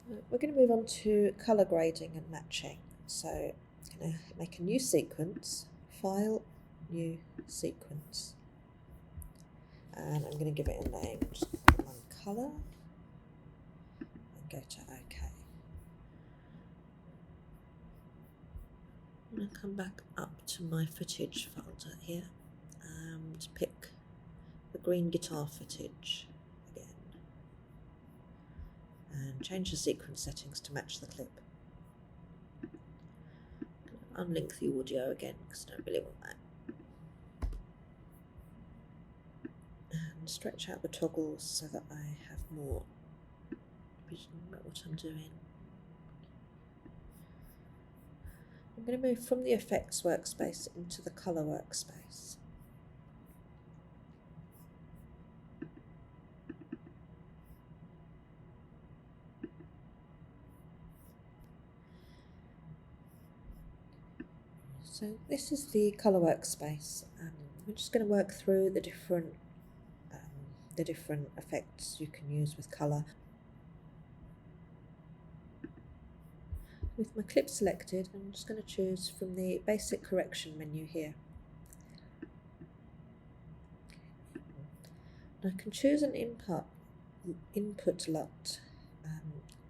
We're going to move on to colour grading and matching. So I'm going to make a new sequence, File, New Sequence. And I'm going to give it a name, just put one colour, and go to OK. I'm going to come back up to my footage folder here and pick the green guitar footage again and change the sequence settings to match the clip. Unlink the audio again because I don't really want that. And stretch out the toggles so that I have more vision about what I'm doing. I'm going to move from the effects workspace into the colour workspace. So this is the colour workspace. We're just going to work through the different effects you can use with colour. With my clip selected, I'm just going to choose from the basic correction menu here. I can choose an input LUT.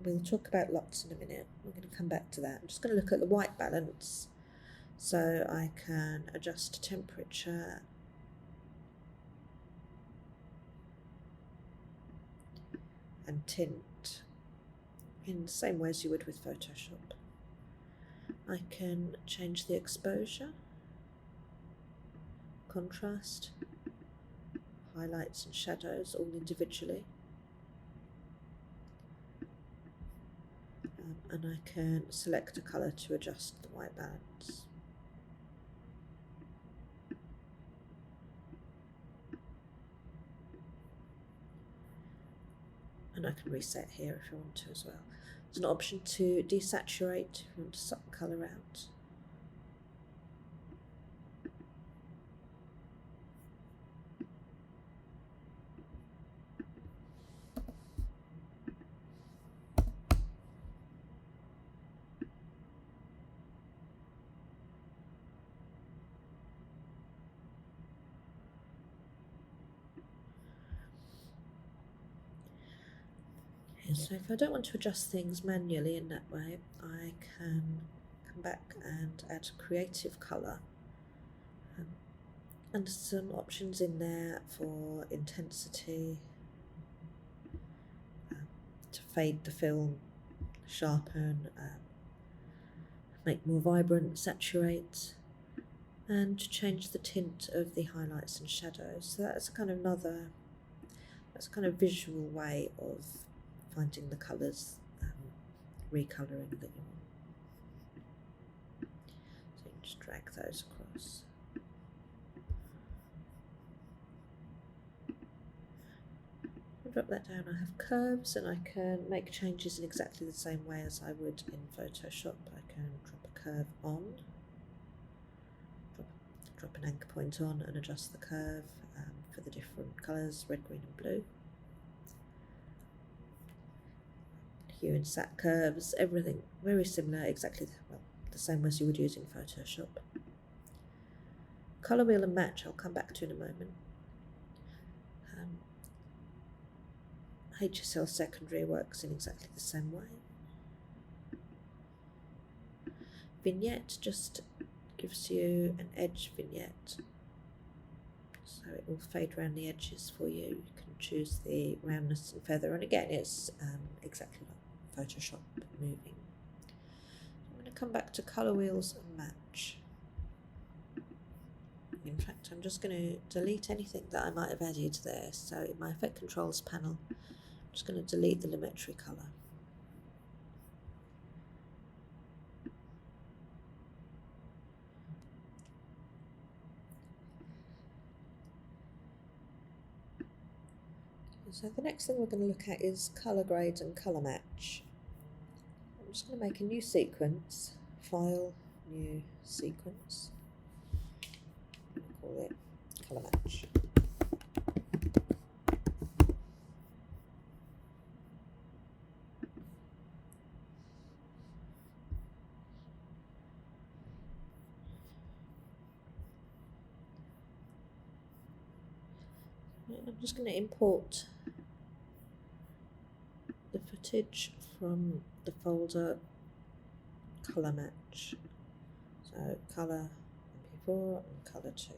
We'll talk about LUTs in a minute. We're going to come back to that. I'm just going to look at the white balance so I can adjust temperature and tint in the same way as you would with Photoshop. I can change the exposure, contrast, highlights and shadows all individually, and I can select a colour to adjust the white balance. And I can reset here if I want to as well. There's an option to desaturate if you want to suck the colour out. So if I don't want to adjust things manually in that way, I can come back and add creative colour. And some options in there for intensity, to fade the film, sharpen, make more vibrant, saturate, and to change the tint of the highlights and shadows. So that's kind of a visual way of finding the colours, recolouring that you want. So you can just drag those across. I'll drop that down. I have curves and I can make changes in exactly the same way as I would in Photoshop. I can drop a curve on, drop an anchor point on and adjust the curve for the different colours, red, green and blue. Hue and sat curves, everything very similar, exactly the same as you would use in Photoshop. Colour wheel and match I'll come back to in a moment. HSL secondary works in exactly the same way. Vignette just gives you an edge vignette, so it will fade around the edges for you. You can choose the roundness and feather, and again it's exactly like Photoshop moving. I'm going to come back to colour wheels and match. In fact, I'm just going to delete anything that I might have added there. So in my effect controls panel, I'm just going to delete the Lumetri colour. So the next thing we're going to look at is colour grade and colour match. I'm just going to make a new sequence, File, New Sequence. I'm going to call it Colour Match. I'm just going to import the footage from the folder Colour Match. So Colour MP4 and Colour 2.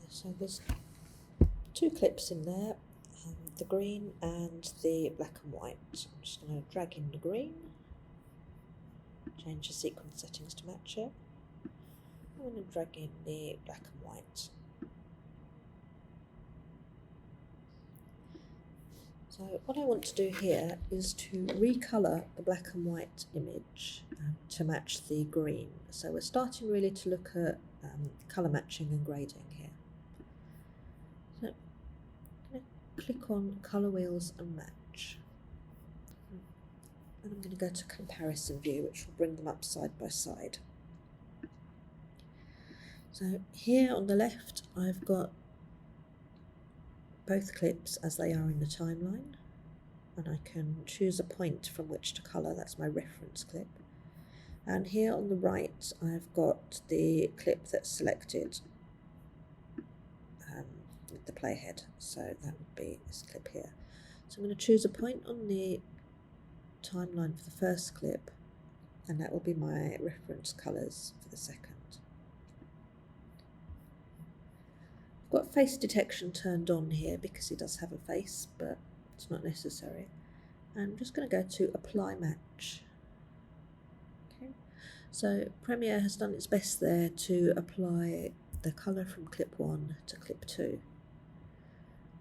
So there's two clips in there, the green and the black and white. I'm just going to drag in the green, change the sequence settings to match it. I'm going to drag in the black and white. So what I want to do here is to recolour the black and white image to match the green. So we're starting really to look at colour matching and grading here. So I'm going to click on Colour Wheels and Match. And I'm going to go to Comparison View, which will bring them up side by side. So here on the left, I've got both clips as they are in the timeline, and I can choose a point from which to colour. That's my reference clip. And here on the right, I've got the clip that's selected with the playhead. So that would be this clip here. So I'm going to choose a point on the timeline for the first clip, and that will be my reference colours for the second. I've got face detection turned on here because it does have a face, but it's not necessary. And I'm just going to go to Apply Match. Okay. So Premiere has done its best there to apply the colour from clip 1 to clip 2.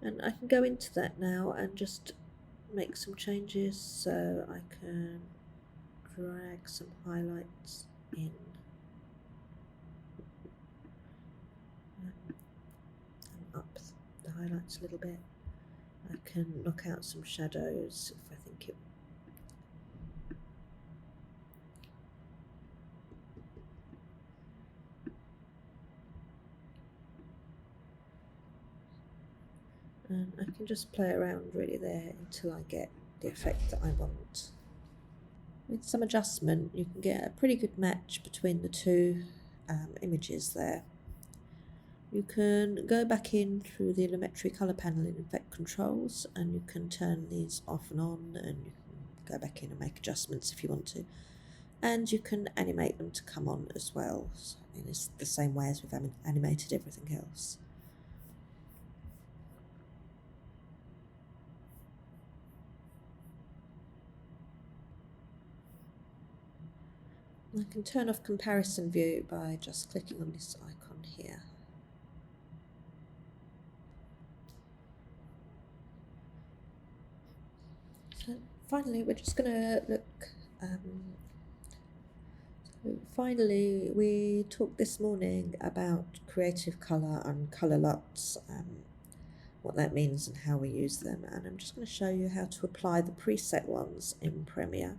And I can go into that now and just make some changes. So I can drag some highlights in. And up the highlights a little bit. I can knock out some shadows if I think it. And I can just play around really there until I get the effect that I want. With some adjustment, you can get a pretty good match between the two images there. You can go back in through the Lumetri colour panel in Effect Controls, and you can turn these off and on, and you can go back in and make adjustments if you want to. And you can animate them to come on as well. So, I mean, it's the same way as we've animated everything else. I can turn off comparison view by just clicking on this icon here. So finally, we're just going to look. Finally, we talked this morning about creative colour and colour LUTs, what that means and how we use them. And I'm just going to show you how to apply the preset ones in Premiere.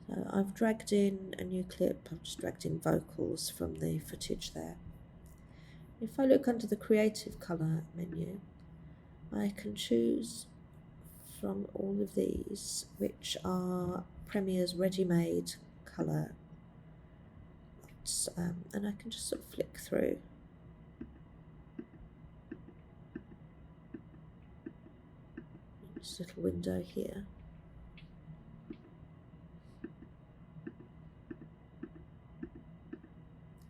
So I've dragged in a new clip. I've just dragged in vocals from the footage there. If I look under the creative colour menu, I can choose from all of these, which are Premiere's ready-made colour LUTs, and I can just sort of flick through. This little window here.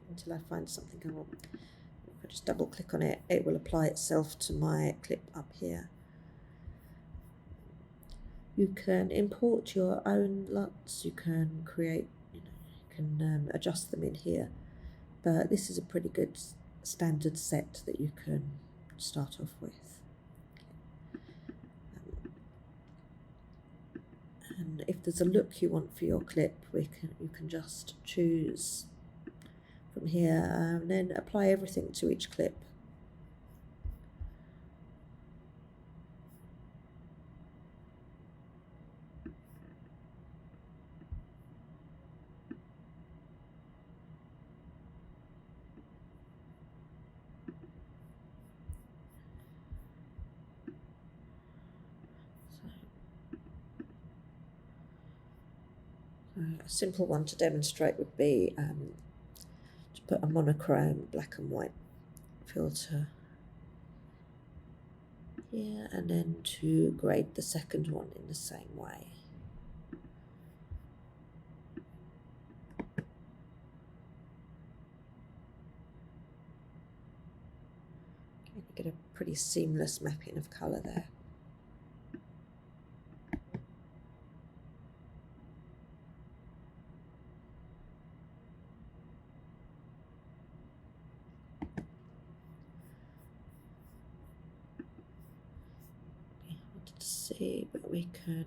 Until I find something I want. If I just double click on it, it will apply itself to my clip up here. You can import your own LUTs, you can create, you can adjust them in here, but this is a pretty good standard set that you can start off with. And if there's a look you want for your clip, you can just choose from here and then apply everything to each clip. So a simple one to demonstrate would be to put a monochrome black and white filter here, and then to grade the second one in the same way. You get a pretty seamless mapping of colour there. I wanted to see, but we can